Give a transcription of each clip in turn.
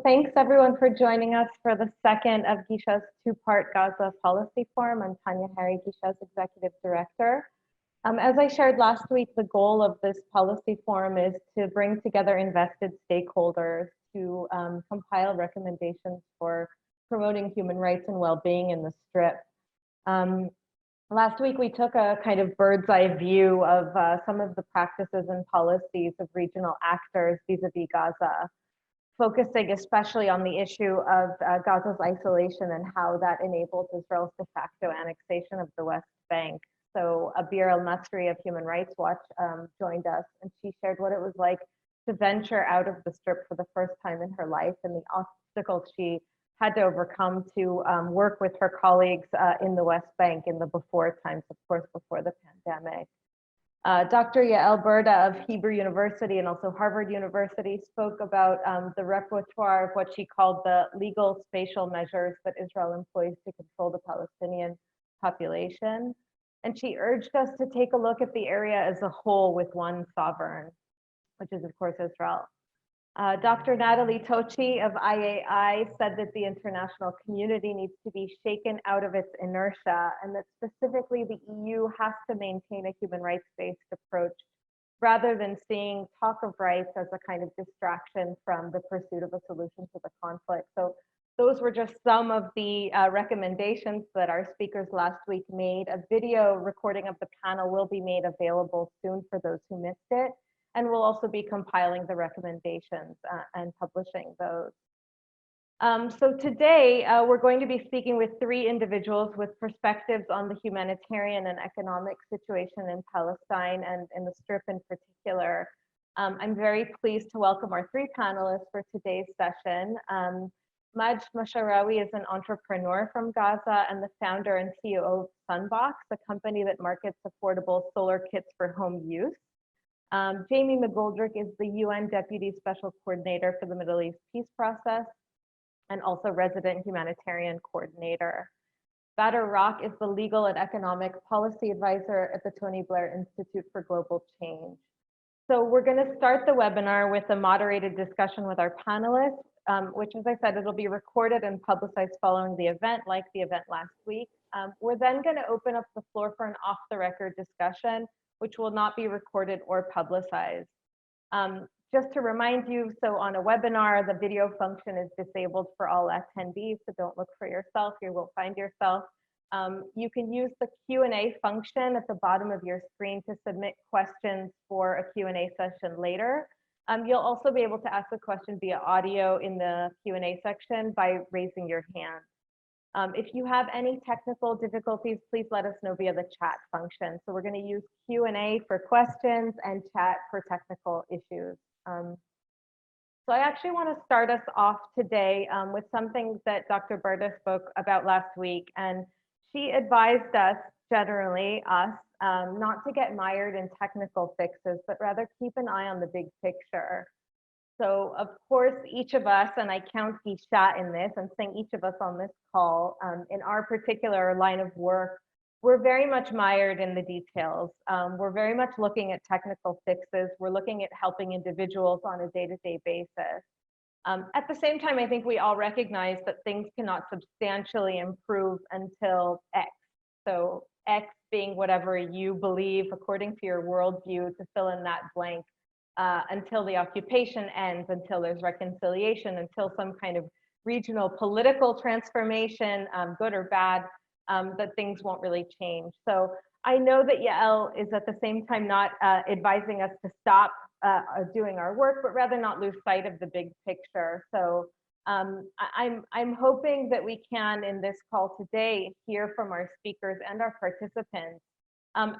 thanks everyone for joining us for the second of Gisha's two-part Gaza Policy Forum. I'm Tanya Harry, Gisha's Executive Director. As I shared last week, the goal of this policy forum is to bring together invested stakeholders to compile recommendations for promoting human rights and well-being in the Strip. Last week, we took a kind of bird's eye view of some of the practices and policies of regional actors vis-a-vis Gaza, focusing especially on the issue of Gaza's isolation and how that enabled Israel's de facto annexation of the West Bank. So Abir El-Masri of Human Rights Watch joined us, and she shared what it was like to venture out of the Strip for the first time in her life and the obstacles she had to overcome to work with her colleagues in the West Bank in the before times, of course, before the pandemic. Dr. Yael Berda of Hebrew University and also Harvard University spoke about the repertoire of what she called the legal spatial measures that Israel employs to control the Palestinian population. And she urged us to take a look at the area as a whole with one sovereign, which is, of course, Israel. Dr. Natalie Tochi of IAI said that the international community needs to be shaken out of its inertia, and that specifically the EU has to maintain a human rights-based approach rather than seeing talk of rights as a kind of distraction from the pursuit of a solution to the conflict. So those were just some of the recommendations that our speakers last week made. A video recording of the panel will be made available soon for those who missed it. And we'll also be compiling the recommendations and publishing those. So today, we're going to be speaking with three individuals with perspectives on the humanitarian and economic situation in Palestine and in the Strip in particular. I'm very pleased to welcome our three panelists for today's session. Majd Masharawi is an entrepreneur from Gaza and the founder and CEO of Sunbox, a company that markets affordable solar kits for home use. Jamie McGoldrick is the UN Deputy Special Coordinator for the Middle East Peace Process and also Resident Humanitarian Coordinator. Badr Rock is the Legal and Economic Policy Advisor at the Tony Blair Institute for Global Change. So we're going to start the webinar with a moderated discussion with our panelists, which, as I said, it'll be recorded and publicized following the event, like the event last week. We're then going to open up the floor for an off-the-record discussion, which will not be recorded or publicized. Just to remind you, so on a webinar, the video function is disabled for all attendees, so don't look for yourself, you will find yourself. You can use the Q&A function at the bottom of your screen to submit questions for a Q&A session later. You'll also be able to ask a question via audio in the Q&A section by raising your hand. If you have any technical difficulties, please let us know via the chat function. So we're going to use Q&A for questions and chat for technical issues. So I actually want to start us off today with something that Dr. Berda spoke about last week. And she advised us, generally us, not to get mired in technical fixes, but rather keep an eye on the big picture. So of course, each of us, and I count Gisha in this, I'm saying each of us on this call, in our particular line of work, we're very much mired in the details. We're very much looking at technical fixes. We're looking at helping individuals on a day-to-day basis. At the same time, I think we all recognize that things cannot substantially improve until X. So X being whatever you believe according to your worldview to fill in that blank. Until the occupation ends, until there's reconciliation, until some kind of regional political transformation, good or bad, that things won't really change. So I know that Yael is at the same time not advising us to stop doing our work, but rather not lose sight of the big picture. So I'm hoping that we can, in this call today, hear from our speakers and our participants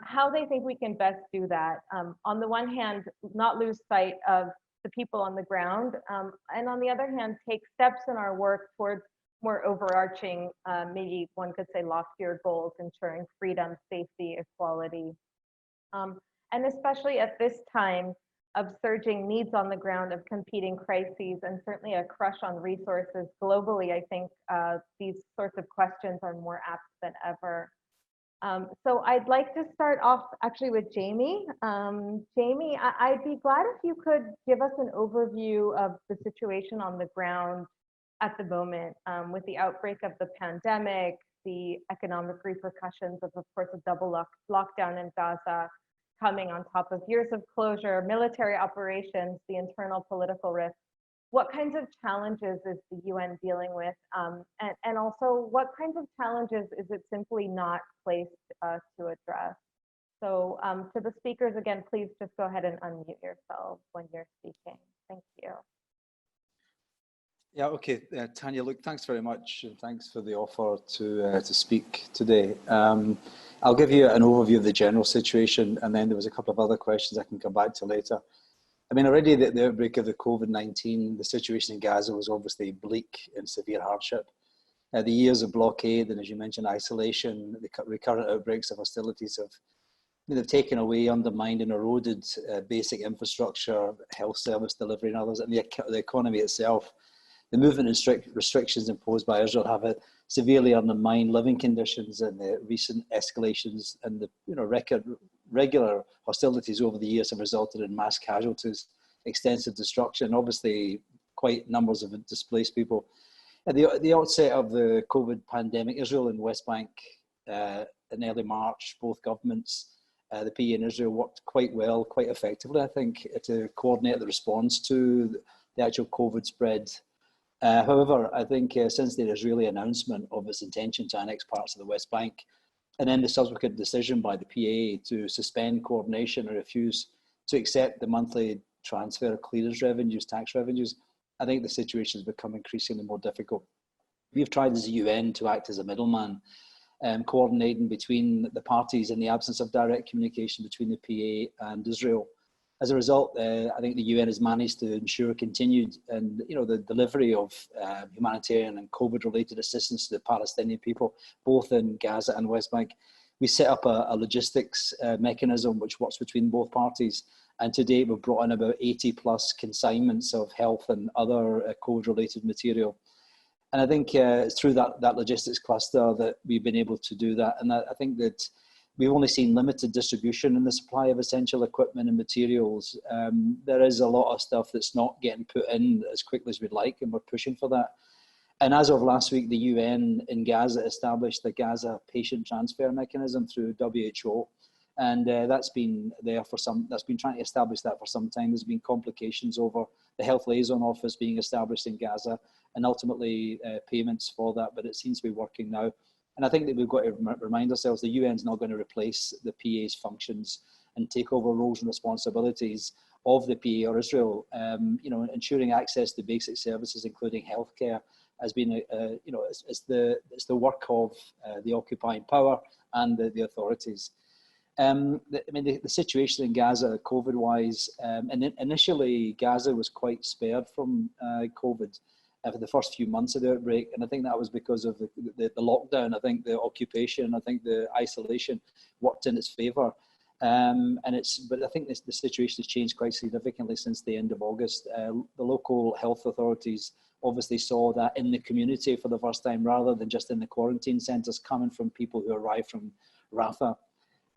how they think we can best do that. On the one hand, not lose sight of the people on the ground, and on the other hand, take steps in our work towards more overarching, maybe one could say loftier goals, ensuring freedom, safety, equality. And especially at this time of surging needs on the ground, of competing crises, and certainly a crush on resources globally, I think these sorts of questions are more apt than ever. So I'd like to start off actually with Jamie. Jamie, I'd be glad if you could give us an overview of the situation on the ground at the moment with the outbreak of the pandemic, the economic repercussions of course, a double lockdown in Gaza, coming on top of years of closure, military operations, the internal political risks. What kinds of challenges is the UN dealing with? And also, what kinds of challenges is it simply not placed to address? So to the speakers, again, please just go ahead and unmute yourselves when you're speaking. Thank you. Yeah, okay, Tanya, look, thanks very much, and thanks for the offer to speak today. I'll give you an overview of the general situation, and then there was a couple of other questions I can come back to later. I mean, already the outbreak of the COVID-19, the situation in Gaza was obviously bleak and severe hardship. The years of blockade and, as you mentioned, isolation, the recurrent outbreaks of hostilities they've taken away, undermined and eroded basic infrastructure, health service delivery and others, and the economy itself. The movement and restrictions imposed by Israel have severely undermined living conditions, and the recent escalations and the regular hostilities over the years have resulted in mass casualties, extensive destruction, obviously quite numbers of displaced people. At the outset of the COVID pandemic, Israel and West Bank in early March, both governments, the PA and Israel, worked quite well, quite effectively, I think, to coordinate the response to the actual COVID spread. However, I think since the Israeli announcement of its intention to annex parts of the West Bank, and then the subsequent decision by the PA to suspend coordination and refuse to accept the monthly transfer of clearance revenues, tax revenues, I think the situation has become increasingly more difficult. We've tried as a UN to act as a middleman, coordinating between the parties in the absence of direct communication between the PA and Israel. As a result, I think the UN has managed to ensure continued and the delivery of humanitarian and COVID-related assistance to the Palestinian people, both in Gaza and West Bank. We set up a logistics mechanism which works between both parties, and to date we've brought in about 80 plus consignments of health and other COVID-related material. And I think it's through that logistics cluster that we've been able to do that. And I think that we've only seen limited distribution in the supply of essential equipment and materials. There is a lot of stuff that's not getting put in as quickly as we'd like, and we're pushing for that. And as of last week, the UN in Gaza established the Gaza patient transfer mechanism through WHO. And that's been trying to establish that for some time. There's been complications over the Health Liaison Office being established in Gaza, and ultimately payments for that, but it seems to be working now. And I think that we've got to remind ourselves the UN is not going to replace the PA's functions and take over roles and responsibilities of the PA or Israel. Ensuring access to basic services, including healthcare, has been, it's the work of the occupying power and the authorities. The situation in Gaza, COVID-wise, and initially Gaza was quite spared from COVID for the first few months of the outbreak, and I think that was because of the lockdown. I think the occupation, I think the isolation worked in its favour, but I think the situation has changed quite significantly since the end of August. The local health authorities obviously saw that in the community for the first time, rather than just in the quarantine centres coming from people who arrived from Rafah.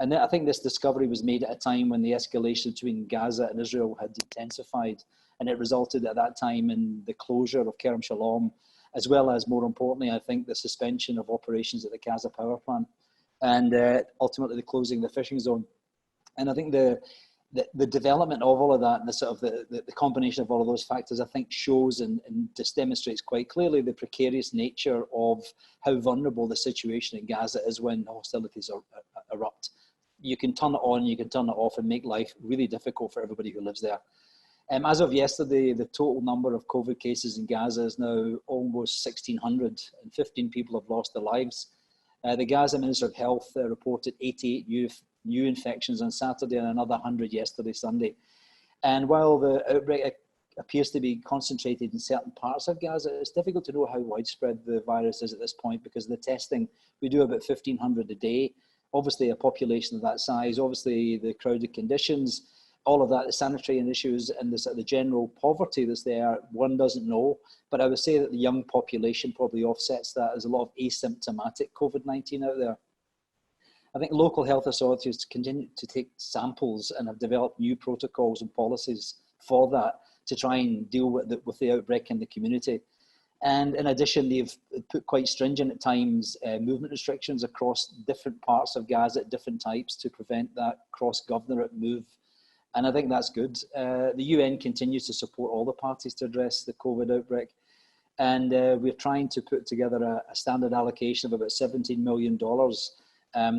And I think this discovery was made at a time when the escalation between Gaza and Israel had intensified, and it resulted at that time in the closure of Kerem Shalom, as well as, more importantly, I think, the suspension of operations at the Gaza power plant, and ultimately the closing of the fishing zone. And I think the development of all of that, and the combination of all of those factors, I think shows and just demonstrates quite clearly the precarious nature of how vulnerable the situation in Gaza is when hostilities erupt. You can turn it on, you can turn it off, and make life really difficult for everybody who lives there. As of yesterday, the total number of COVID cases in Gaza is now almost 1,600, and 15 people have lost their lives. The Gaza Minister of Health reported 88 new infections on Saturday and another 100 yesterday, Sunday. And while the outbreak appears to be concentrated in certain parts of Gaza, it's difficult to know how widespread the virus is at this point, because of the testing. We do about 1,500 a day. Obviously, a population of that size, obviously the crowded conditions, all of that, the sanitary issues, and the general poverty that's there, one doesn't know. But I would say that the young population probably offsets that. There's a lot of asymptomatic COVID-19 out there. I think local health authorities continue to take samples and have developed new protocols and policies for that to try and deal with the outbreak in the community. And in addition, they've put quite stringent at times movement restrictions across different parts of Gaza at different types to prevent that cross-governorate move. And I think that's good. The UN continues to support all the parties to address the COVID outbreak. And we're trying to put together a standard allocation of about $17 million.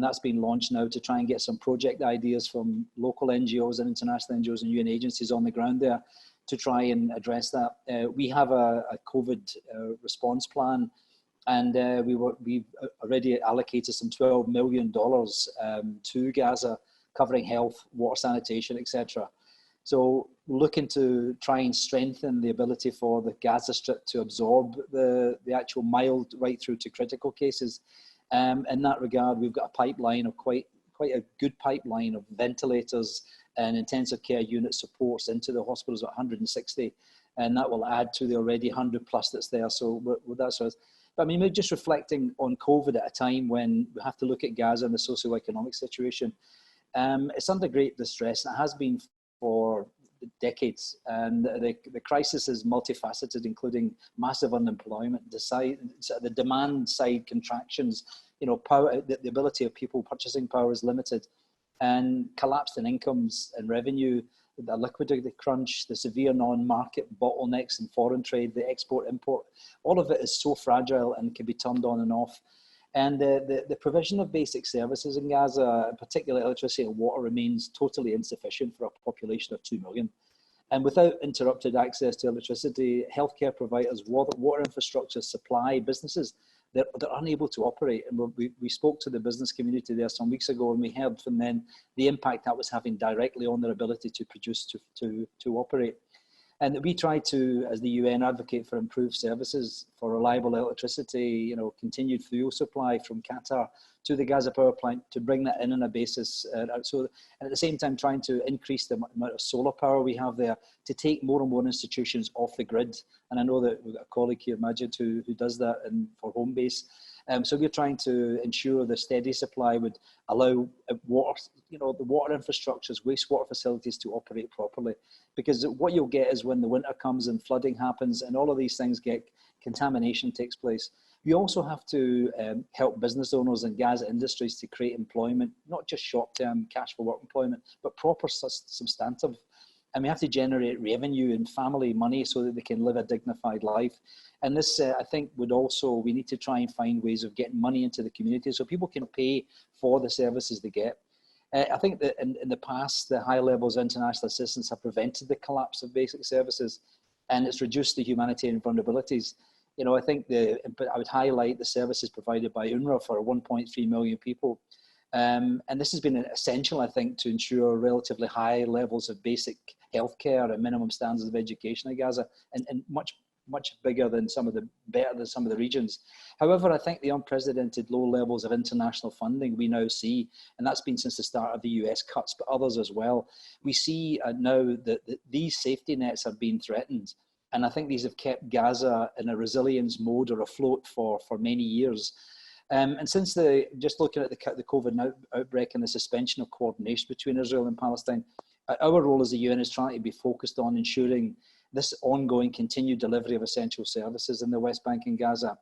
That's been launched now to try and get some project ideas from local NGOs and international NGOs and UN agencies on the ground there to try and address that. We have a COVID response plan, and we've already allocated some $12 million to Gaza, covering health, water, sanitation, etc. So looking to try and strengthen the ability for the Gaza Strip to absorb the actual mild right through to critical cases. In that regard, we've got a pipeline of quite a good pipeline of ventilators and intensive care unit supports into the hospitals at 160, and that will add to the already 100 plus that's there. So that's sort of, but I mean, we're just reflecting on COVID at a time when we have to look at Gaza and the socioeconomic situation. It's under great distress, and it has been for decades, and the crisis is multifaceted, including massive unemployment, the demand side contractions, you know, power, the ability of people purchasing power is limited, and collapse in incomes and revenue, the liquidity crunch, the severe non-market bottlenecks in foreign trade, the export-import, all of it is so fragile and can be turned on and off. And the provision of basic services in Gaza, particularly electricity and water, remains totally insufficient for a population of 2 million. And without interrupted access to electricity, healthcare providers, water infrastructure, supply businesses, they're unable to operate. And we spoke to the business community there some weeks ago, and we heard from them the impact that was having directly on their ability to produce, to operate. And we try to, as the UN, advocate for improved services, for reliable electricity, you know, continued fuel supply from Qatar to the Gaza power plant, to bring that in on a basis. And at the same time, trying to increase the amount of solar power we have there to take more and more institutions off the grid. And I know that we've got a colleague here, Majid, who does that for home base. So we're trying to ensure the steady supply would allow water, you know, the water infrastructures, wastewater facilities to operate properly. Because what you'll get is when the winter comes and flooding happens and all of these things contamination takes place. We also have to help business owners and Gaza industries to create employment, not just short-term cash for work employment, but proper substantive. And we have to generate revenue and family money so that they can live a dignified life. And this, I think, we need to try and find ways of getting money into the community so people can pay for the services they get. I think that in the past, the high levels of international assistance have prevented the collapse of basic services, and it's reduced the humanitarian vulnerabilities. You know, I think I would highlight the services provided by UNRWA for 1.3 million people. And this has been essential, I think, to ensure relatively high levels of basic healthcare and minimum standards of education in Gaza, and much bigger than better than some of the regions. However, I think the unprecedented low levels of international funding we now see, and that's been since the start of the US cuts, but others as well, we see now that these safety nets have been threatened. And I think these have kept Gaza in a resilience mode or afloat for many years. And since just looking at the COVID outbreak and the suspension of coordination between Israel and Palestine, our role as the UN is trying to be focused on ensuring this ongoing continued delivery of essential services in the West Bank and Gaza.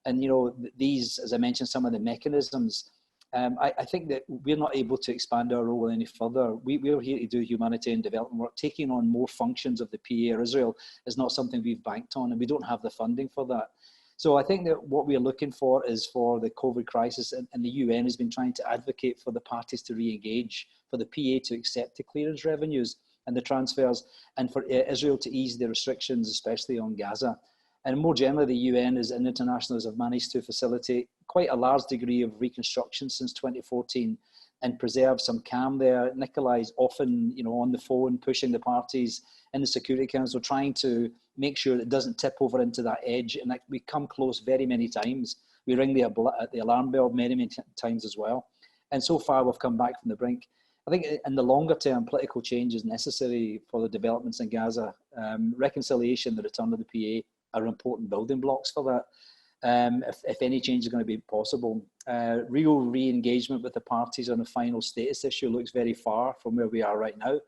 And, you know, these, as I mentioned, some of the mechanisms, I think that we're not able to expand our role any further. We're here to do humanitarian development work. Taking on more functions of the PA or Israel is not something we've banked on, and we don't have the funding for that. So I think that what we're looking for is for the COVID crisis, and the UN has been trying to advocate for the parties to re-engage, for the PA to accept the clearance revenues and the transfers, and for Israel to ease the restrictions, especially on Gaza. And more generally, the UN and internationals have managed to facilitate quite a large degree of reconstruction since 2014 and preserve some calm there. Nikolai's often, you know, on the phone, pushing the parties in the Security Council, trying to make sure that it doesn't tip over into that edge. And we come close very many times. We ring the alarm bell many times as well. And so far, we've come back from the brink. I think in the longer term, political change is necessary for the developments in Gaza. Reconciliation, the return of the PA are important building blocks for that. if any change is going to be possible. Real re-engagement with the parties on the final status issue looks very far from where we are right now,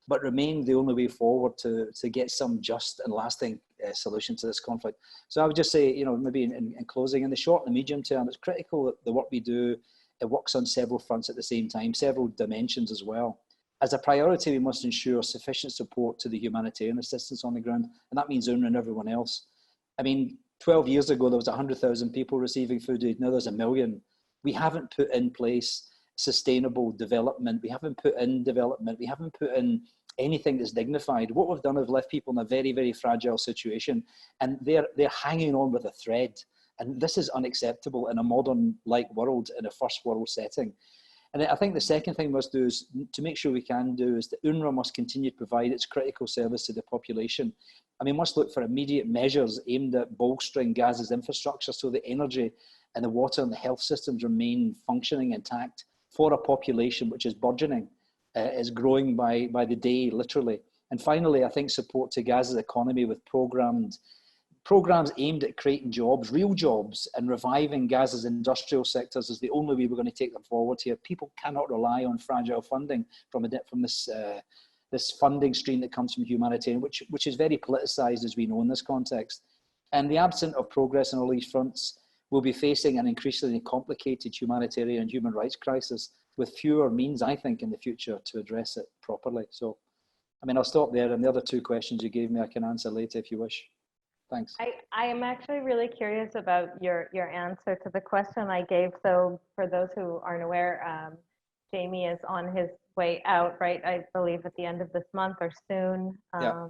but remain the only way forward to get some just and lasting solution to this conflict. So I would just say, maybe in closing, in the short and medium term, it's critical that the work we do, it works on several fronts at the same time, several dimensions as well. As a priority, we must ensure sufficient support to the humanitarian assistance on the ground, and that means UNRWA and everyone else. I mean, 12 years ago, there was 100,000 people receiving food aid. Now there's 1 million. We haven't put in place sustainable development. We haven't put in development. We haven't put in anything that's dignified. What we've done is left people in a very, very fragile situation, and they're hanging on with a thread. And this is unacceptable in a modern-like world, in a first world setting. And I think the second thing we must do is to make sure we can do is that UNRWA must continue to provide its critical service to the population. I mean, we must look for immediate measures aimed at bolstering Gaza's infrastructure so the energy and the water and the health systems remain functioning intact for a population which is burgeoning, is growing by the day, literally. And finally, I think support to Gaza's economy with programs aimed at creating jobs, real jobs, and reviving Gaza's industrial sectors is the only way we're going to take them forward here. People cannot rely on fragile funding from this funding stream that comes from humanitarian, which is very politicized, as we know in this context. And the absence of progress on all these fronts will be facing an increasingly complicated humanitarian and human rights crisis with fewer means, I think, in the future to address it properly. So, I mean, I'll stop there, and the other two questions you gave me, I can answer later if you wish. Thanks. I am actually really curious about your answer to the question I gave. So for those who aren't aware, Jamie is on his way out, right? I believe at the end of this month or soon. Yeah.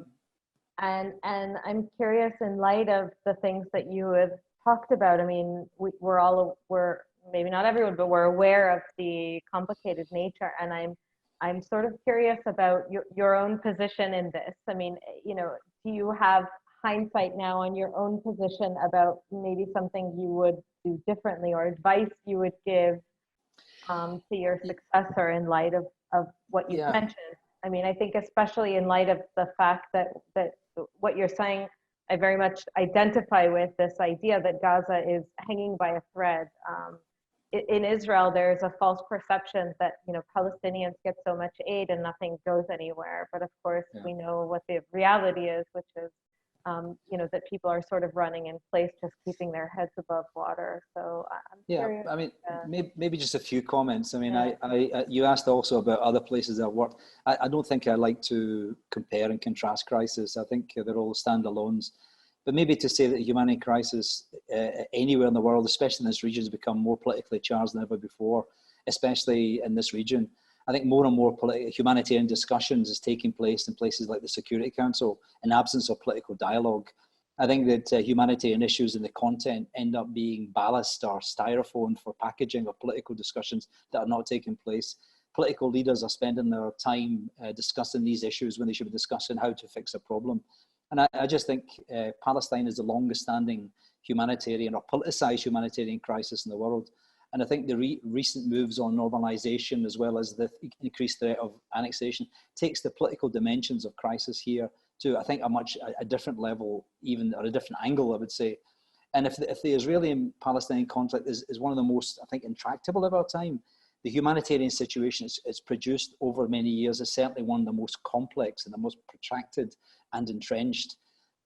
And I'm curious, in light of the things that you have talked about, I mean, we're maybe not everyone, but we're aware of the complicated nature. And I'm sort of curious about your own position in this. I mean, do you have hindsight now on your own position about maybe something you would do differently or advice you would give to your successor in light of what you mentioned? I mean, I think especially in light of the fact that what you're saying, I very much identify with this idea that Gaza is hanging by a thread. In Israel, there's a false perception that, Palestinians get so much aid and nothing goes anywhere. But of course, we know what the reality is, which is that people are sort of running in place, just keeping their heads above water. So I'm curious. I mean, maybe just a few comments. I mean, you asked also about other places I've worked. I don't think I like to compare and contrast crises. I think they're all standalones. But maybe to say that the humanitarian crisis anywhere in the world, especially in this region, has become more politically charged than ever before, especially in this region. I think more and more humanitarian discussions is taking place in places like the Security Council in absence of political dialogue. I think that humanitarian issues and the content end up being ballast or styrofoam for packaging of political discussions that are not taking place. Political leaders are spending their time discussing these issues when they should be discussing how to fix a problem. And I just think Palestine is the longest standing humanitarian or politicized humanitarian crisis in the world. And I think the recent moves on normalization, as well as the increased threat of annexation, takes the political dimensions of crisis here to, I think, a different level, even, or a different angle, I would say. And if the Israeli and Palestinian conflict is one of the most, I think, intractable of our time, the humanitarian situation it's produced over many years is certainly one of the most complex and the most protracted and entrenched.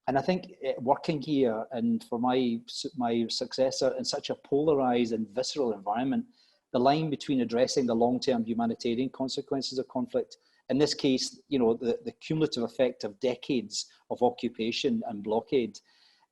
And I think working here and for my successor in such a polarized and visceral environment, the line between addressing the long-term humanitarian consequences of conflict, in this case, the cumulative effect of decades of occupation and blockade,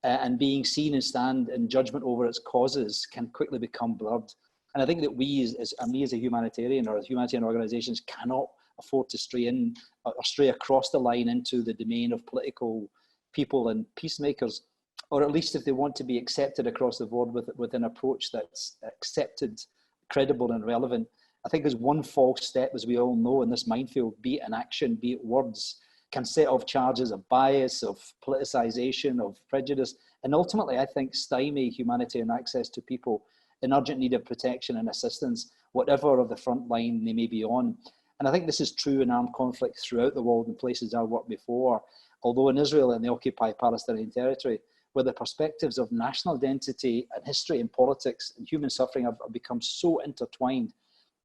and being seen and stand in judgment over its causes can quickly become blurred. And I think that we as a humanitarian or as humanitarian organizations cannot afford to stray across the line into the domain of political people and peacemakers, or at least if they want to be accepted across the board with an approach that's accepted, credible and relevant. I think there's one false step, as we all know, in this minefield, be it an action, be it words, can set off charges of bias, of politicization, of prejudice, and ultimately, I think, stymie humanitarian access to people in urgent need of protection and assistance, whatever of the front line they may be on. And I think this is true in armed conflict throughout the world in places I've worked before. Although in Israel and the occupied Palestinian territory, where the perspectives of national identity and history and politics and human suffering have become so intertwined.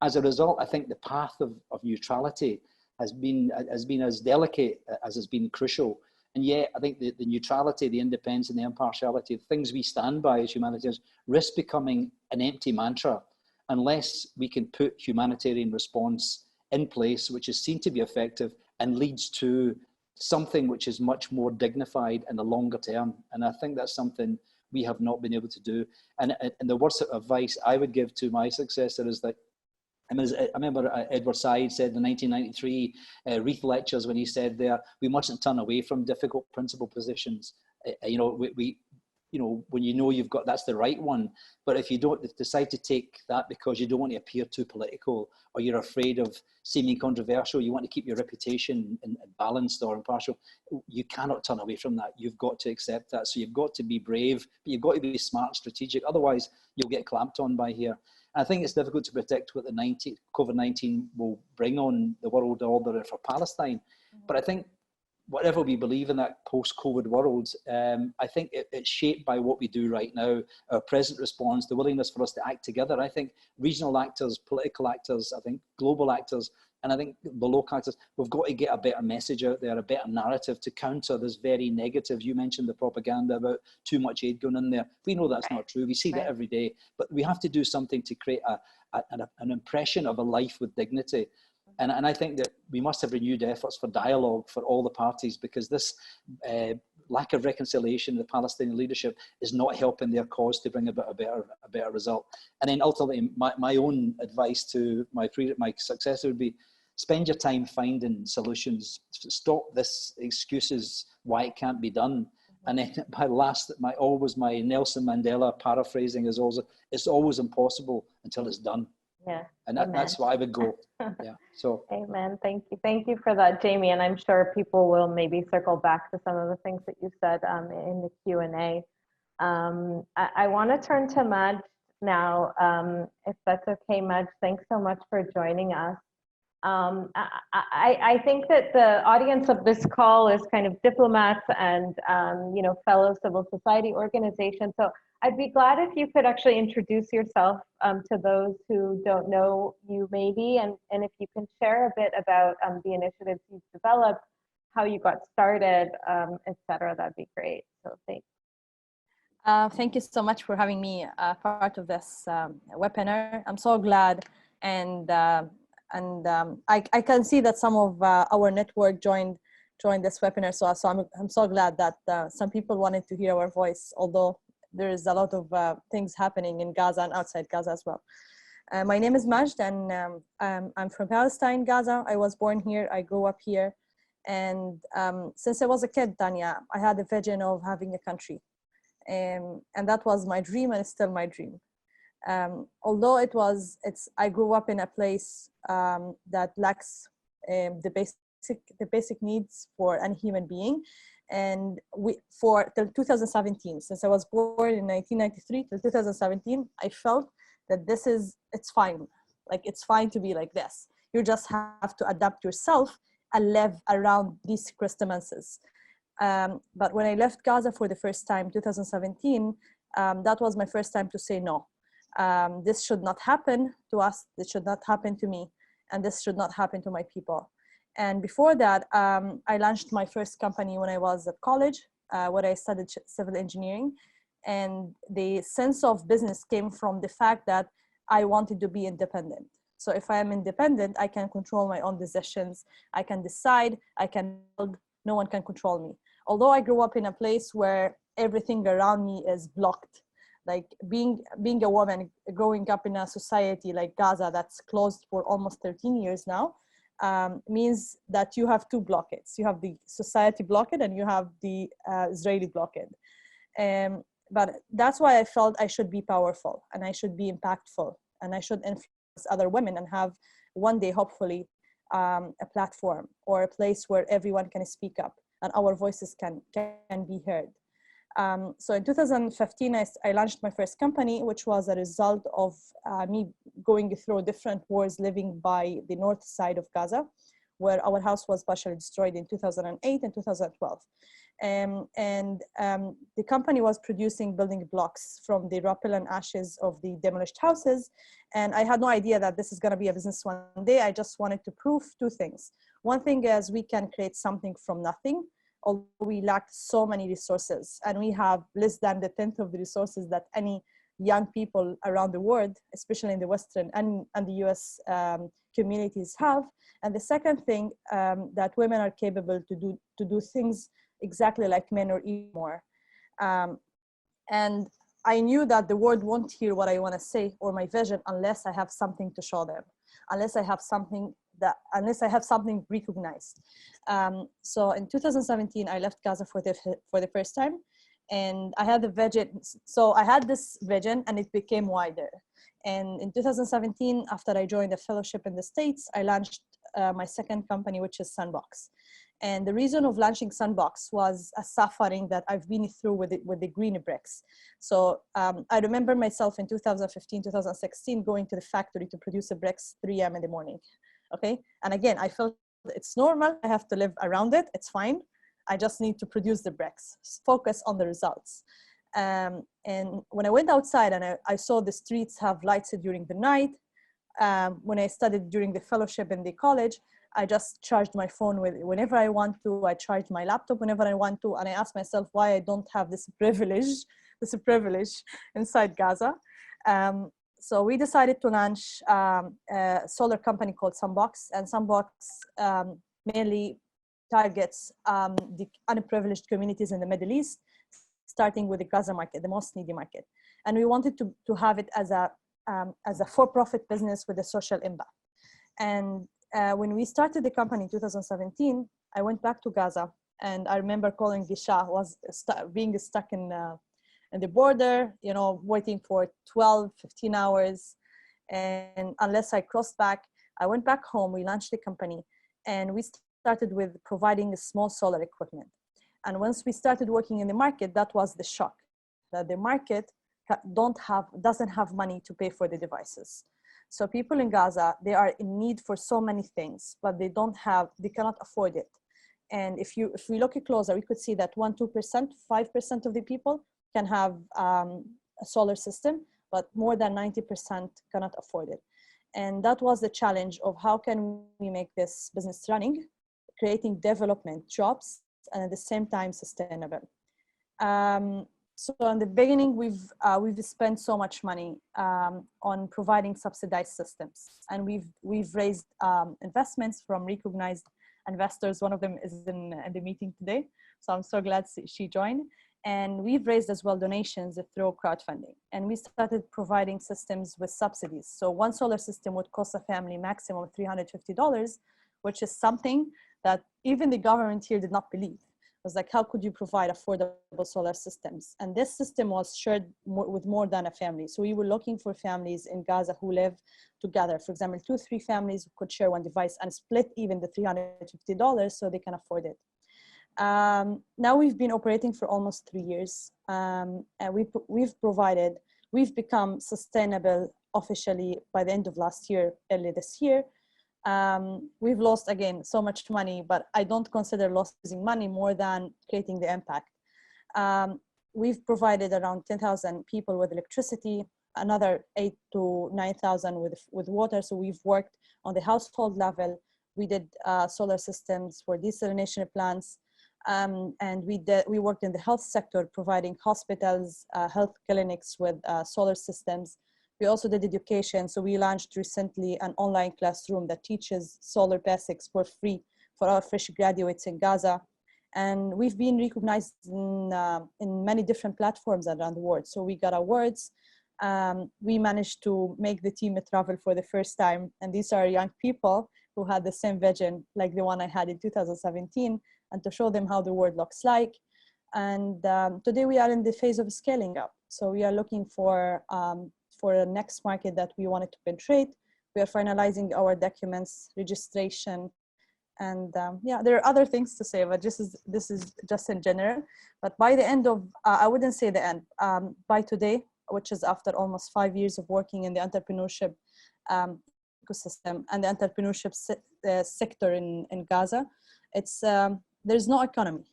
As a result, I think the path of neutrality has been as delicate as has been crucial. And yet, I think the neutrality, the independence and the impartiality, the things we stand by as humanitarians, risk becoming an empty mantra unless we can put humanitarian response in place, which is seen to be effective and leads to something which is much more dignified in the longer term. And I think that's something we have not been able to do. And the words of advice I would give to my successor is that, I remember Edward Said said in the 1993 Reith lectures, when he said there, we mustn't turn away from difficult principle positions. You know, you know, when you know you've got, that's the right one. But if you don't decide to take that because you don't want to appear too political, or you're afraid of seeming controversial, you want to keep your reputation balanced or impartial, you cannot turn away from that. You've got to accept that. So you've got to be brave, but you've got to be smart, strategic. Otherwise, you'll get clamped on by here. I think it's difficult to predict what the COVID-19 will bring on the world order for Palestine. But I think whatever we believe in that post-COVID world, I think it's shaped by what we do right now, our present response, the willingness for us to act together. I think regional actors, political actors, I think global actors, and I think the local actors, we've got to get a better message out there, a better narrative to counter this very negative. You mentioned the propaganda about too much aid going in there. We know that's not true. We see that every day. But we have to do something to create an impression of a life with dignity. And I think that we must have renewed efforts for dialogue for all the parties, because this lack of reconciliation in the Palestinian leadership is not helping their cause to bring about a better result. And then ultimately, my own advice to my successor would be, spend your time finding solutions. Stop this excuses why it can't be done. And then my Nelson Mandela paraphrasing is also, it's always impossible until it's done. Yeah. And that's why I would go. Yeah. So. Amen. Thank you. Thank you for that, Jamie. And I'm sure people will maybe circle back to some of the things that you said in the Q&A. I want to turn to Maj now, if that's okay. Maj, thanks so much for joining us. I think that the audience of this call is kind of diplomats and fellow civil society organizations. So I'd be glad if you could actually introduce yourself to those who don't know you maybe, and if you can share a bit about the initiatives you've developed, how you got started, et cetera, that'd be great. So thanks. Thank you so much for having me part of this webinar. I'm so glad, and I can see that some of our network joined this webinar, so I'm so glad that some people wanted to hear our voice, although there is a lot of things happening in Gaza and outside Gaza as well. My name is Majd, and I'm from Palestine, Gaza. I was born here, I grew up here, and since I was a kid, Tanya, I had a vision of having a country, and that was my dream, and it's still my dream. Although I grew up in a place that lacks the basic needs for any human being. And till 2017, since I was born in 1993 till 2017, I felt that it's fine. Like, it's fine to be like this. You just have to adapt yourself and live around these circumstances. But when I left Gaza for the first time, 2017, that was my first time to say no. This should not happen to us. This should not happen to me. And this should not happen to my people. And before that, I launched my first company when I was at college, where I studied civil engineering. And the sense of business came from the fact that I wanted to be independent. So if I am independent, I can control my own decisions. I can decide, I can build, no one can control me. Although I grew up in a place where everything around me is blocked. Like being a woman, growing up in a society like Gaza that's closed for almost 13 years now, means that you have two blockades. You have the society blockade and you have the Israeli blockade. But that's why I felt I should be powerful and I should be impactful and I should influence other women and have one day, hopefully, a platform or a place where everyone can speak up and our voices can be heard. So in 2015, I launched my first company, which was a result of me going through different wars living by the north side of Gaza, where our house was partially destroyed in 2008 and 2012. The company was producing building blocks from the rubble and ashes of the demolished houses. And I had no idea that this is going to be a business one day. I just wanted to prove two things. One thing is we can create something from nothing, although we lacked so many resources. And we have less than the 10th of the resources that any young people around the world, especially in the Western and the US communities have. And the second thing, that women are capable to do things exactly like men or even more. And I knew that the world won't hear what I want to say or my vision unless I have something to show them, unless I have something recognized. So in 2017, I left Gaza for the first time, and I had the vision. So I had this vision, and it became wider. And in 2017, after I joined a fellowship in the States, I launched my second company, which is Sandbox. And the reason of launching Sandbox was a suffering that I've been through with the green bricks. So I remember myself in 2015, 2016, going to the factory to produce the bricks 3 a.m. in the morning, okay? And again, I felt it's normal, I have to live around it, it's fine. I just need to produce the bricks, focus on the results. And when I went outside and I saw the streets have lights during the night, when I studied during the fellowship in the college, I just charged my phone whenever I want to. I charged my laptop whenever I want to. And I asked myself why I don't have this privilege inside Gaza. So we decided to launch a solar company called Sandbox. And Sandbox mainly targets the unprivileged communities in the Middle East, starting with the Gaza market, the most needy market. And we wanted to have it as a for-profit business with a social impact. And when we started the company in 2017, I went back to Gaza, and I remember calling Gisha, being stuck in the border, you know, waiting for 12, 15 hours. And unless I crossed back, I went back home, we launched the company, and we started with providing small solar equipment. And once we started working in the market, that was the shock, that the market doesn't have money to pay for the devices. So people in Gaza, they are in need for so many things, but they cannot afford it. And if we look closer, we could see that 1-2%, 5% of the people can have a solar system, but more than 90% cannot afford it. And that was the challenge of how can we make this business running, creating development jobs, and at the same time sustainable. So in the beginning, we've spent so much money on providing subsidized systems, and we've raised investments from recognized investors. One of them is in the meeting today, so I'm so glad she joined. And we've raised as well donations through crowdfunding, and we started providing systems with subsidies. So one solar system would cost a family maximum $350, which is something that even the government here did not believe. Was like, how could you provide affordable solar systems? And this system was shared with more than a family. So we were looking for families in Gaza who live together. For example, 2-3 families could share one device and split even the $350 so they can afford it. Now we've been operating for almost 3 years. And we've become sustainable officially by the end of last year, early this year. We've lost, again, so much money, but I don't consider losing money more than creating the impact. We've provided around 10,000 people with electricity, another 8,000 to 9,000 with water. So we've worked on the household level. We did solar systems for desalination plants. And we worked in the health sector, providing hospitals, health clinics with solar systems. We also did education. So we launched recently an online classroom that teaches solar basics for free for our fresh graduates in Gaza. And we've been recognized in many different platforms around the world. So we got awards. We managed to make the team travel for the first time. And these are young people who had the same vision like the one I had in 2017, and to show them how the world looks like. And today we are in the phase of scaling up. So we are looking for a next market that we wanted to penetrate. We are finalizing our documents, registration, and yeah, there are other things to say, but this is just in general. But by the end of, I wouldn't say the end, by today, which is after almost 5 years of working in the entrepreneurship ecosystem and the entrepreneurship sector in Gaza, it's there's no economy.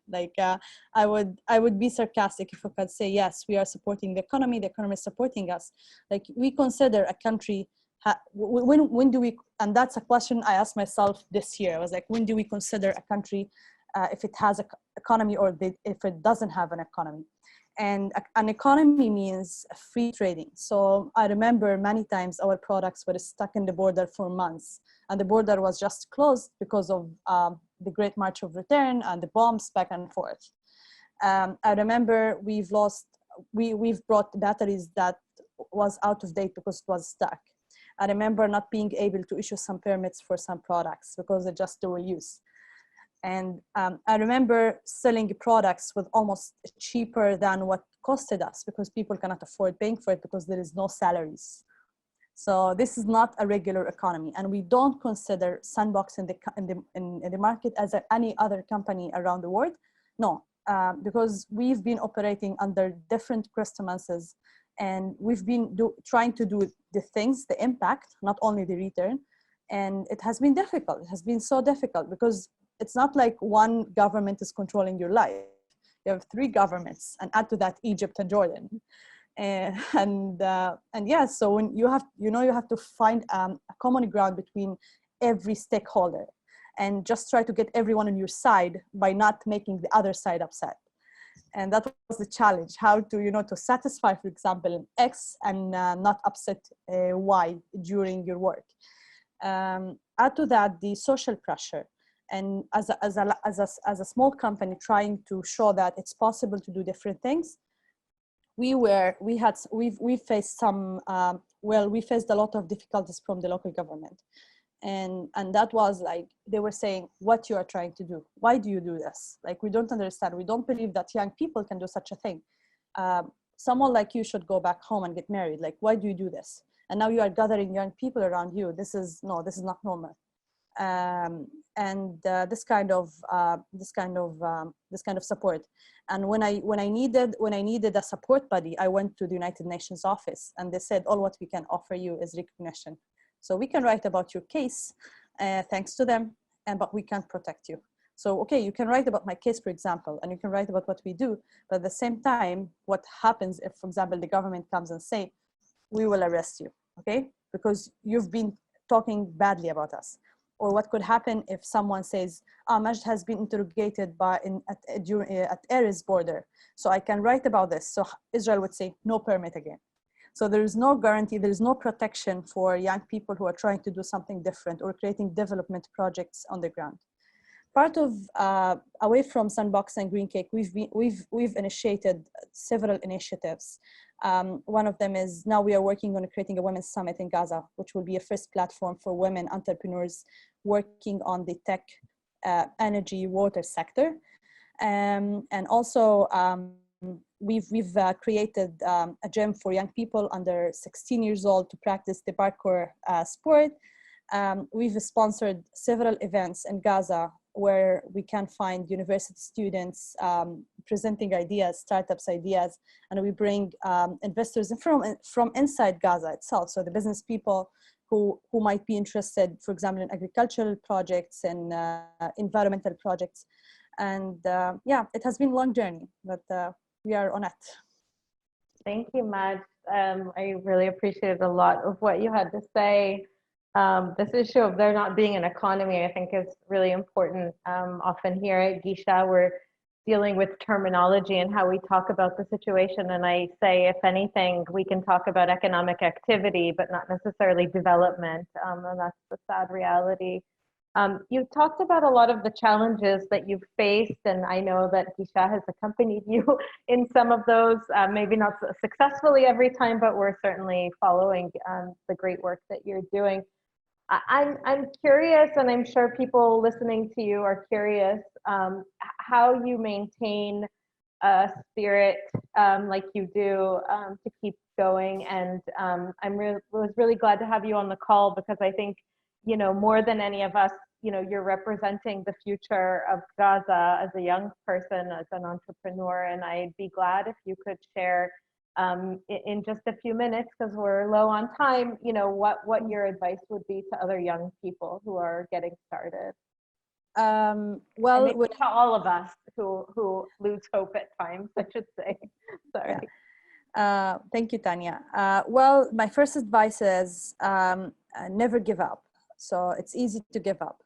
Like I would be sarcastic if I could say, yes, we are supporting the economy is supporting us. Like we consider a country, when do we, and that's a question I asked myself this year. I was like, when do we consider a country if it has an economy or if it doesn't have an economy? And an economy means free trading. So I remember many times our products were stuck in the border for months, and the border was just closed because of the Great March of Return and the bombs back and forth. I remember we've brought batteries that was out of date because it was stuck. I remember not being able to issue some permits for some products because they just dual use. And I remember selling products with almost cheaper than what costed us because people cannot afford paying for it because there is no salaries. So this is not a regular economy, and we don't consider Sandbox in the market as any other company around the world. No, because we've been operating under different circumstances, and we've been trying to do the things, the impact, not only the return. And it has been difficult. It has been so difficult because it's not like one government is controlling your life. You have 3 governments, and add to that Egypt and Jordan. And yeah, so when you have to find a common ground between every stakeholder and just try to get everyone on your side by not making the other side upset. And that was the challenge, how to, to satisfy, for example, X and not upset Y during your work. Add to that the social pressure. And as a small company trying to show that it's possible to do different things, we faced some, we faced a lot of difficulties from the local government. And that was like, they were saying, what you are trying to do? Why do you do this? Like, we don't understand. We don't believe that young people can do such a thing. Someone like you should go back home and get married. Like, why do you do this? And now you are gathering young people around you. This is not normal. This kind of support. And when I needed a support buddy, I went to the United Nations office, and they said, all what we can offer you is recognition. So we can write about your case, thanks to them, but we can't protect you. So, okay, you can write about my case, for example, and you can write about what we do, but at the same time, what happens if, for example, the government comes and say, we will arrest you, okay? Because you've been talking badly about us. Or what could happen if someone says, Majd has been interrogated at Erez border, so I can write about this. So Israel would say, no permit again. So there is no guarantee, there is no protection for young people who are trying to do something different or creating development projects on the ground. Part of, away from Sandbox and Green Cake, we've initiated several initiatives. One of them is now we are working on creating a women's summit in Gaza, which will be a first platform for women entrepreneurs working on the tech, energy, water sector. And also we've created a gym for young people under 16 years old to practice the parkour sport. We've sponsored several events in Gaza where we can find university students presenting ideas, startups ideas, and we bring investors from inside Gaza itself. So the business people who might be interested, for example, in agricultural projects and environmental projects. And yeah, it has been a long journey, but we are on it. Thank you, Majd. I really appreciated a lot of what you had to say. This issue of there not being an economy, I think, is really important. Often here at Gisha, we're dealing with terminology and how we talk about the situation. And I say, if anything, we can talk about economic activity, but not necessarily development. And that's the sad reality. You talked about a lot of the challenges that you've faced, and I know that Gisha has accompanied you in some of those, maybe not successfully every time, but we're certainly following the great work that you're doing. I'm curious, and I'm sure people listening to you are curious, how you maintain a spirit like you do to keep going. And was really glad to have you on the call, because I think, you know, more than any of us, you know, you're representing the future of Gaza as a young person, as an entrepreneur, and I'd be glad if you could share in just a few minutes, because we're low on time, you know, what your advice would be to other young people who are getting started. Well, to all of us who lose hope at times, I should say. Sorry. Yeah. Thank you, Tanya. Well, my first advice is never give up. So it's easy to give up,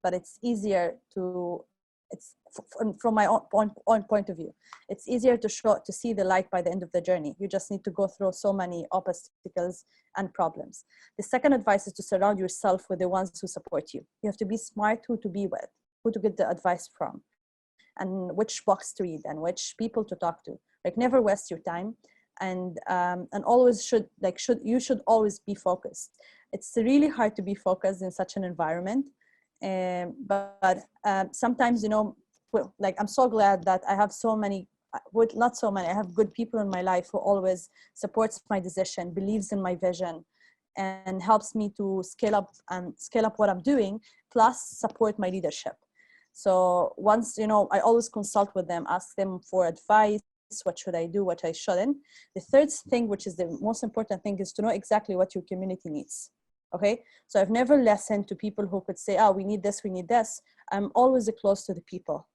but it's easier to, from my own point of view, it's easier to see the light by the end of the journey. You just need to go through so many obstacles and problems. The second advice is to surround yourself with the ones who support you. You have to be smart who to be with, who to get the advice from, and which books to read and which people to talk to. Like, never waste your time, and always you should always be focused. It's really hard to be focused in such an environment, but sometimes, you know, like, I'm so glad that I have so many, not so many, I have good people in my life who always supports my decision, believes in my vision, and helps me to scale up what I'm doing, plus support my leadership. So once, you know, I always consult with them, ask them for advice, what should I do, what I shouldn't. The third thing, which is the most important thing, is to know exactly what your community needs. Okay, so I've never listened to people who could say, oh, we need this, we need this. I'm always close to the people.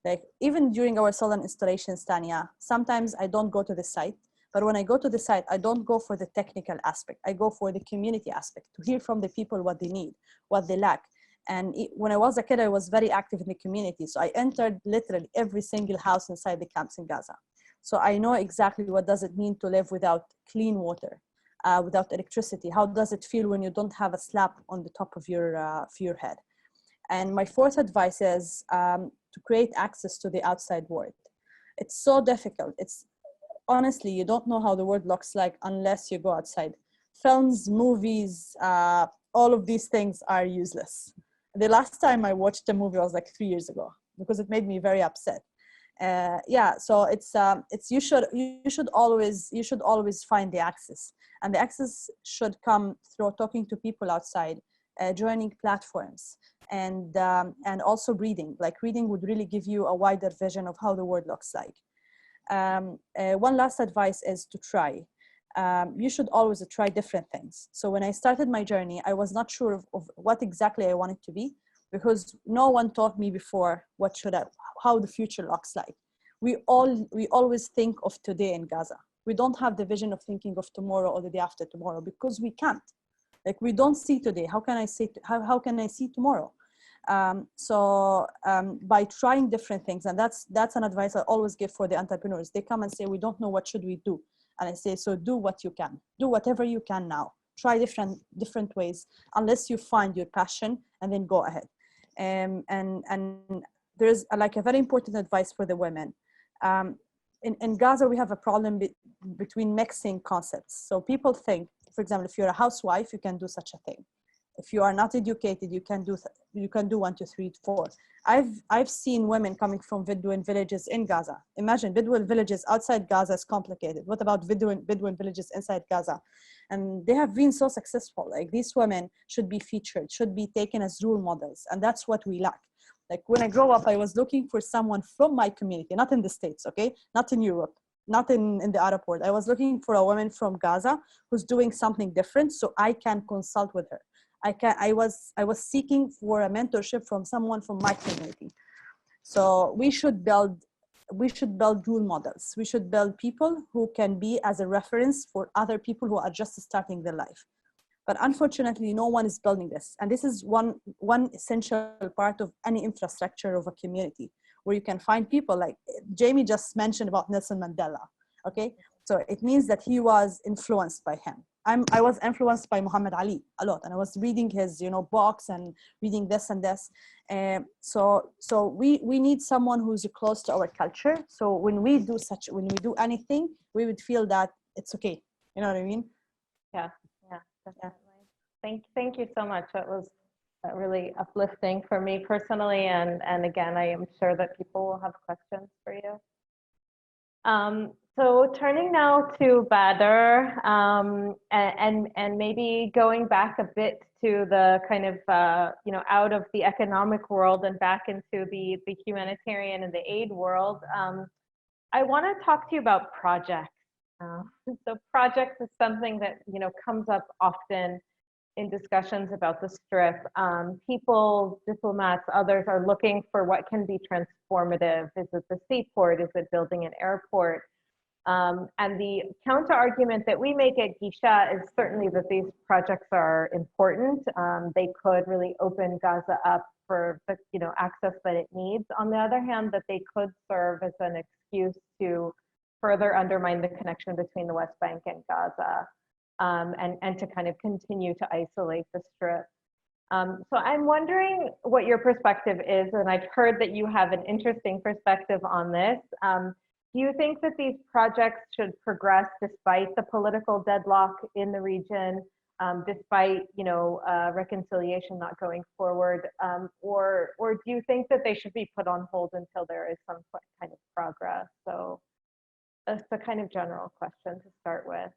Like, even during our solar installations, Tanya, sometimes I don't go to the site, but when I go to the site, I don't go for the technical aspect. I go for the community aspect, to hear from the people what they need, what they lack. And when I was a kid, I was very active in the community. So I entered literally every single house inside the camps in Gaza. So I know exactly what does it mean to live without clean water, without electricity. How does it feel when you don't have a slab on the top of your head? And my fourth advice is to create access to the outside world. It's so difficult. It's honestly, you don't know how the world looks like unless you go outside. Films, movies, all of these things are useless. The last time I watched a movie was like 3 years ago, because it made me very upset. Yeah, so you should always find the access, and the access should come through talking to people outside, joining platforms, and also reading. Like, reading would really give you a wider vision of how the world looks like. One last advice is to try. You should always try different things. So when I started my journey, I was not sure of what exactly I wanted to be, because no one taught me before how the future looks like. We always think of today in Gaza. We don't have the vision of thinking of tomorrow or the day after tomorrow, because we can't. Like, we don't see today. How can I see tomorrow? By trying different things, and that's an advice I always give for the entrepreneurs. They come and say, we don't know, what should we do? And I say, so do what you can. Do whatever you can now. Try different ways, unless you find your passion, and then go ahead. And there's like a very important advice for the women. In Gaza, we have a problem between mixing concepts. So people think, for example, if you're a housewife, you can do such a thing. If you are not educated, you can do 1, 2, 3, 4. I've seen women coming from Bedouin villages in Gaza. Imagine, Bedouin villages outside Gaza is complicated. What about Bedouin villages inside Gaza? And they have been so successful. Like, these women should be featured, should be taken as role models, and that's what we lack. Like, when I grow up, I was looking for someone from my community, not in the States, okay? Not in Europe, not in the Arab world. I was looking for a woman from Gaza who's doing something different, so I can consult with her. I was seeking for a mentorship from someone from my community. So we should build role models. We should build people who can be as a reference for other people who are just starting their life. But unfortunately, no one is building this. And this is one essential part of any infrastructure of a community, where you can find people like Jamie just mentioned about Nelson Mandela. Okay, so it means that he was influenced by him. I was influenced by Muhammad Ali a lot, and I was reading his, books and reading this and this. So we need someone who's close to our culture. So when we do anything, we would feel that it's okay. You know what I mean? Yeah, definitely. Thank you so much. That was really uplifting for me personally, and again, I am sure that people will have questions for you. So turning now to Badr, and maybe going back a bit to the kind of out of the economic world and back into the humanitarian and the aid world. I want to talk to you about projects. So projects is something that, you know, comes up often in discussions about the Strip. People, diplomats, others are looking for what can be transformative. Is it the seaport? Is it building an airport? And the counter argument that we make at Gisha is certainly that these projects are important. They could really open Gaza up for the, you know, access that it needs. On the other hand, that they could serve as an excuse to further undermine the connection between the West Bank and Gaza, and to kind of continue to isolate the Strip. So I'm wondering what your perspective is, and I've heard that you have an interesting perspective on this. Do you think that these projects should progress despite the political deadlock in the region, despite, you know, reconciliation not going forward, or do you think that they should be put on hold until there is some kind of progress? So that's the kind of general question to start with.